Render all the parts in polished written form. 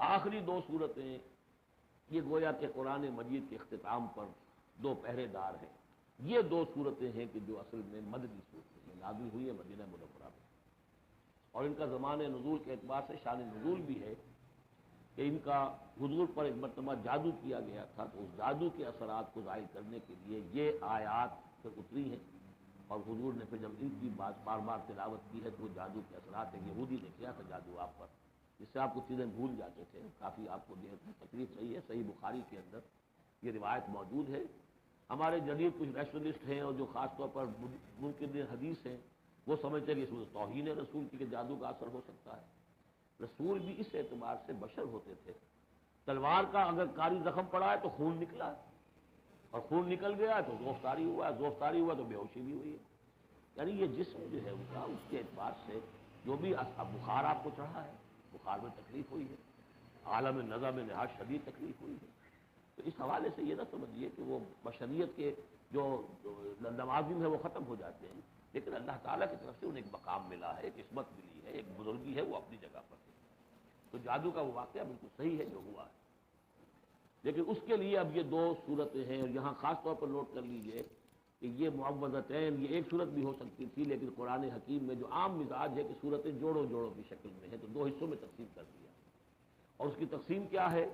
آخری دو صورتیں یہ گویا کہ قرآن مجید کے اختتام پر دو پہرے دار ہیں. یہ دو صورتیں ہیں کہ جو اصل میں مدنی صورتیں ہیں، نازل ہوئی ہیں مدینہ منورہ میں، اور ان کا زمان نزول کے اعتبار سے شان نزول بھی ہے کہ ان کا حضور پر ایک مرتبہ جادو کیا گیا تھا، تو اس جادو کے اثرات کو ظاہر کرنے کے لیے یہ آیات پھر اتری ہیں. اور حضور نے پھر جب ان کی بات بار بار تلاوت کی ہے تو وہ جادو کے اثرات، ایک یہودی نے کیا تھا جادو آپ پر، جس سے آپ کو چیزیں بھول جاتے تھے، کافی آپ کو دیر تکلیف رہی ہے. صحیح بخاری کے اندر یہ روایت موجود ہے. ہمارے جدید کچھ ریشنلسٹ ہیں اور جو خاص طور پر منکر حدیث ہیں، وہ سمجھتے ہیں کہ اس میں توہین رسول کی کہ جادو کا اثر ہو سکتا ہے. رسول بھی اس اعتبار سے بشر ہوتے تھے. تلوار کا اگر کاری زخم پڑا ہے تو خون نکلا ہے، اور خون نکل گیا ہے تو زوفتاری ہوا ہے، زوفتاری ہوا تو بے ہوشی بھی ہوئی ہے. یعنی یہ جسم جو ہے ان کا، اس کے اعتبار سے جو بھی بخار آپ کو چڑھا ہے، بخار میں تکلیف ہوئی ہے، عالم نزع میں نہایت شدید تکلیف ہوئی ہے. تو اس حوالے سے یہ نہ سمجھیے کہ وہ بشریت کے جو لوازم ہے وہ ختم ہو جاتے ہیں، لیکن اللہ تعالیٰ کی طرف سے انہیں ایک مقام ملا ہے، ایک عصمت ملی ہے، ایک بزرگی ہے، وہ اپنی جگہ پر ہے. تو جادو کا وہ واقعہ بالکل صحیح ہے جو ہوا ہے. لیکن اس کے لیے اب یہ دو صورتیں ہیں، اور یہاں خاص طور پر نوٹ کر لیجئے کہ یہ معوذتین، یہ ایک صورت بھی ہو سکتی تھی، لیکن قرآن حکیم میں جو عام مزاج ہے کہ صورتیں جوڑوں جوڑوں کی شکل میں ہے، تو دو حصوں میں تقسیم کر دیا. اور اس کی تقسیم کیا ہے؟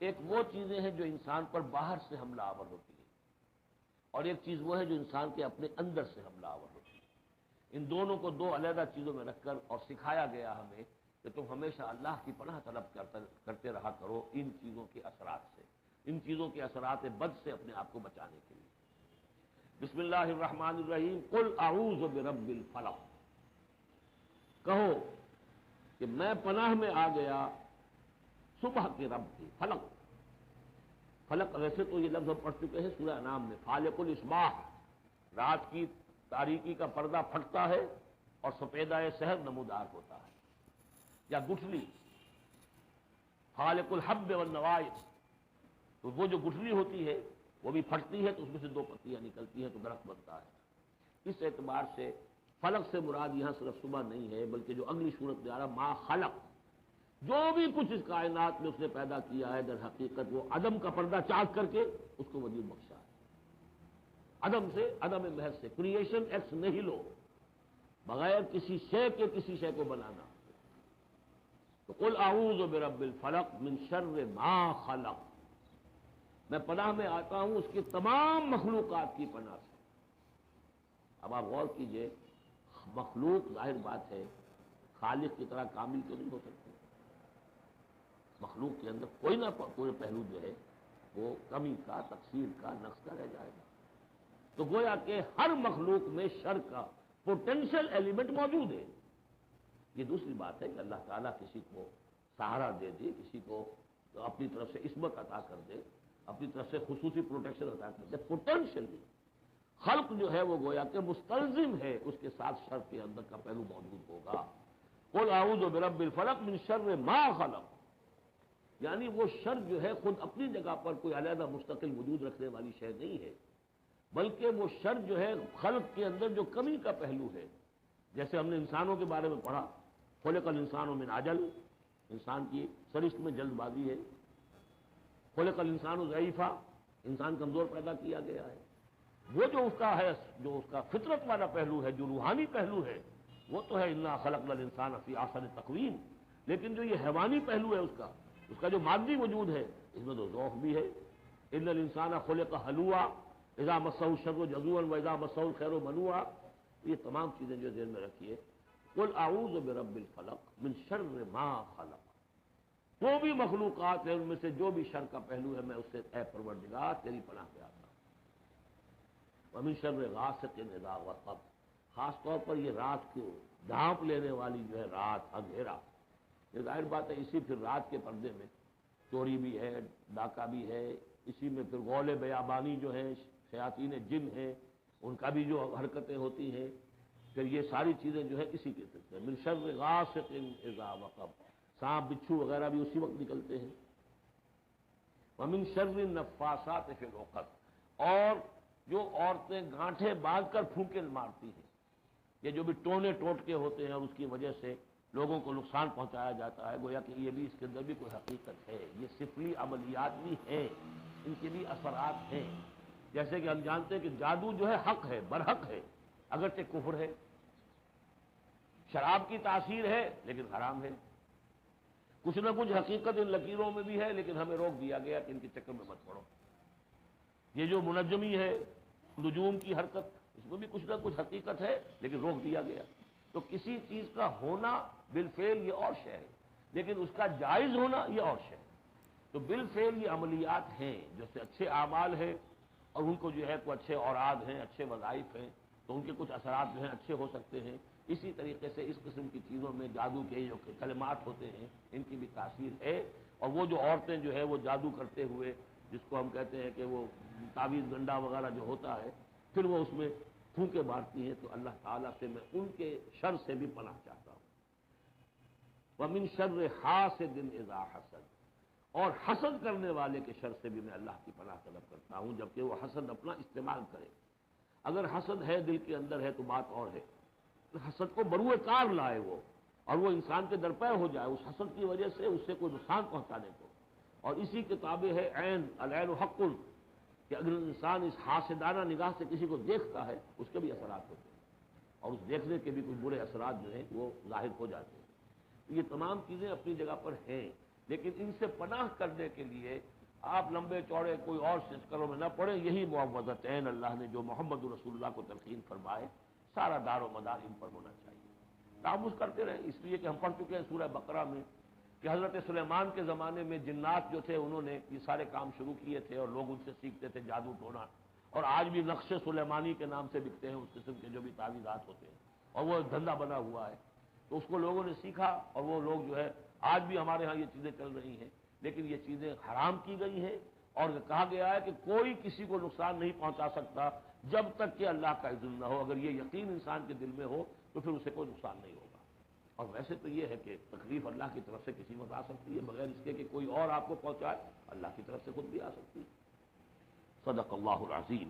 ایک وہ چیزیں ہیں جو انسان پر باہر سے حملہ آور ہوتی ہیں، اور ایک چیز وہ ہے جو انسان کے اپنے اندر سے حملہ آور ہوتی ہے. ان دونوں کو دو علیحدہ چیزوں میں رکھ کر اور سکھایا گیا ہمیں کہ تم ہمیشہ اللہ کی پناہ طلب کرتے رہا کرو ان چیزوں کے اثرات سے، ان چیزوں کے اثرات بد سے اپنے آپ کو بچانے کے لیے. بسم اللہ الرحمن الرحیم. قل اعوذ برب الفلق، کہو کہ میں پناہ میں آ گیا صبح کے رب کی. فلق، فلق ویسے تو یہ لفظ ہم پڑھ چکے ہیں سورہ انعام میں. فالق الاصباح، رات کی تاریکی کا پردہ پھٹتا ہے اور سپیدہ سحر نمودار ہوتا ہے. یا گٹھلی، فالق الحب والنوائے، تو وہ جو گٹھلی ہوتی ہے وہ بھی پھٹتی ہے تو اس میں سے دو پتیاں نکلتی ہیں تو درخت بنتا ہے. اس اعتبار سے فلق سے مراد یہاں صرف صبح نہیں ہے، بلکہ جو اگلی صورت میں آ رہا ما خلق، جو بھی کچھ اس کائنات میں اس نے پیدا کیا ہے، در حقیقت وہ عدم کا پردہ چاک کر کے اس کو وجود بخشا ہے. عدم سے، عدم محض سے، کریشن ایکس نہیں لو، بغیر کسی شے کے کسی شے کو بنانا. تو قل اعوذ برب الفلق من شر ما خلق، میں پناہ میں آتا ہوں اس کی تمام مخلوقات کی پناہ سے. اب آپ غور کیجئے، مخلوق ظاہر بات ہے خالق کی طرح کامل کیوں نہیں ہو سکتی. مخلوق کے اندر کوئی نہ کوئی پہلو جو ہے وہ کمی کا، تقصیر کا، نقص کا رہ جائے گا. تو گویا کہ ہر مخلوق میں شر کا پوٹینشیل ایلیمنٹ موجود ہے. یہ دوسری بات ہے کہ اللہ تعالیٰ کسی کو سہارا دے دے، کسی کو اپنی طرف سے عصمت عطا کر دے، اپنی طرف سے خصوصی پروٹیکشن عطا کر دے. پوٹینشیلی خلق جو ہے وہ گویا کہ مستلزم ہے اس کے ساتھ شر کے اندر کا پہلو موجود ہوگا. قل اعوذ برب الفلق من شر ما خلق، یعنی وہ شر جو ہے خود اپنی جگہ پر کوئی علیحدہ مستقل وجود رکھنے والی شے نہیں ہے، بلکہ وہ شر جو ہے خلق کے اندر جو کمی کا پہلو ہے. جیسے ہم نے انسانوں کے بارے میں پڑھا، خلق الانسان من عجل، انسان کی سرشت میں جلد بازی ہے. خلق الانسان ضعیفا، انسان کمزور پیدا کیا گیا ہے. وہ جو اس کا ہے، جو اس کا فطرت والا پہلو ہے، جو روحانی پہلو ہے، وہ تو ہے انا خلقنا الانسان فی احسن تقویم. لیکن جو یہ حیوانی پہلو ہے اس کا جو مادی وجود ہے، اس میں تو ذوق بھی ہے. ان الانسان خلق ہلوعا اذا مسہ الشر جزوعا واذا مسہ الخیر منوعا. یہ تمام چیزیں جو ذہن میں رکھیے. قل اعوذ برب الفلق من شر ما خلق، جو بھی مخلوقات ہیں ان میں سے جو بھی شر کا پہلو ہے میں اس سے اے پروردگار تیری پناہ میں آتا ہوں. ومن شر غاسق اذا وقب، خاص طور پر یہ رات کو ڈھانپ لینے والی جو ہے رات، اندھیرا. یہ ظاہر بات ہے اسی پھر رات کے پردے میں چوری بھی ہے، ڈاکہ بھی ہے، اسی میں پھر غول بیابانی جو ہے، شیاطین جن ہیں ان کا بھی جو حرکتیں ہوتی ہیں، پھر یہ ساری چیزیں جو ہے اسی کے سلسلے. من شر غاسق اذا وقب، سانپ بچھو وغیرہ بھی اسی وقت نکلتے ہیں. ومن شر النفاثات فی العقد، اور جو عورتیں گانٹھیں باندھ کر پھونکے مارتی ہیں، یہ جو بھی ٹونے ٹوٹکے ہوتے ہیں اور اس کی وجہ سے لوگوں کو نقصان پہنچایا جاتا ہے، گویا کہ یہ بھی اس کے اندر بھی کوئی حقیقت ہے، یہ سفلی عملیات بھی ہیں، ان کے بھی اثرات ہیں۔ جیسے کہ ہم جانتے ہیں کہ جادو جو ہے حق ہے، برحق ہے، اگرچہ کفر ہے، شراب کی تاثیر ہے لیکن حرام ہے، کچھ نہ کچھ حقیقت ان لکیروں میں بھی ہے، لیکن ہمیں روک دیا گیا کہ ان کے چکر میں مت پڑو۔ یہ جو منجمی ہے، نجوم کی حرکت، اس میں بھی کچھ نہ کچھ حقیقت ہے لیکن روک دیا گیا۔ تو کسی چیز کا ہونا بالفعل یہ اور شے ہے، لیکن اس کا جائز ہونا یہ اور شے ہے۔ تو بالفعل یہ عملیات ہیں، جیسے اچھے اعمال ہیں اور ان کو جو ہے کوئی اچھے اوراد ہیں، اچھے وظائف ہیں، تو ان کے کچھ اثرات جو ہیں اچھے ہو سکتے ہیں۔ اسی طریقے سے اس قسم کی چیزوں میں جادو کے جو کلمات ہوتے ہیں ان کی بھی تاثیر ہے۔ اور وہ جو عورتیں جو ہے وہ جادو کرتے ہوئے، جس کو ہم کہتے ہیں کہ وہ تعویذ گنڈا وغیرہ جو ہوتا ہے، پھر وہ اس میں پھونکے مارتی ہیں، تو اللہ تعالیٰ سے میں ان کے شر سے بھی پناہ چاہتا ہوں۔ وَمِن شَرِّ حَاسِدٍ إِذَا حَسَدَ، اور حسد کرنے والے کے شر سے بھی میں اللہ کی پناہ طلب کرتا ہوں، جبکہ وہ حسد اپنا استعمال کرے۔ اگر حسد ہے دل کے اندر ہے تو بات اور ہے، حسد کو بروئے کار لائے وہ، اور وہ انسان کے درپے ہو جائے اس حسد کی وجہ سے اس سے کوئی نقصان پہنچانے کو۔ اور اسی کتابیں ہے عین، العین حق، کہ اگر انسان اس حاسدانہ نگاہ سے کسی کو دیکھتا ہے اس کے بھی اثرات ہوتے ہیں، اور اس دیکھنے کے بھی کچھ برے اثرات جو ہیں وہ ظاہر ہو جاتے ہیں۔ یہ تمام چیزیں اپنی جگہ پر ہیں، لیکن ان سے پناہ کرنے کے لیے آپ لمبے چوڑے کوئی اور چکروں میں نہ پڑیں۔ یہی معوذتین اللہ نے جو محمد رسول اللہ کو تلقین فرمائے، سارا دار و مدار ان پر ہونا چاہیے۔ تعوذ کرتے رہیں، اس لیے کہ ہم پڑھ چکے ہیں سورہ بقرہ میں کہ حضرت سلیمان کے زمانے میں جنات جو تھے انہوں نے یہ سارے کام شروع کیے تھے اور لوگ ان سے سیکھتے تھے جادو ٹونا، اور آج بھی نقش سلیمانی کے نام سے بکتے ہیں اس قسم کے جو بھی تعویذات ہوتے ہیں، اور وہ ایک دھندا بنا ہوا ہے۔ تو اس کو لوگوں نے سیکھا، اور وہ لوگ جو ہے آج بھی ہمارے ہاں یہ چیزیں چل رہی ہیں، لیکن یہ چیزیں حرام کی گئی ہیں، اور کہا گیا ہے کہ کوئی کسی کو نقصان نہیں پہنچا سکتا جب تک کہ اللہ کا اذن نہ ہو۔ اگر یہ یقین انسان کے دل میں ہو تو پھر اسے کوئی نقصان نہیں ہوگا۔ اور ویسے تو یہ ہے کہ تکلیف اللہ کی طرف سے کسی وقت آ سکتی ہے، بغیر اس کے کہ کوئی اور آپ کو پہنچائے، اللہ کی طرف سے خود بھی آ سکتی ہے۔ صدق اللہ العظیم۔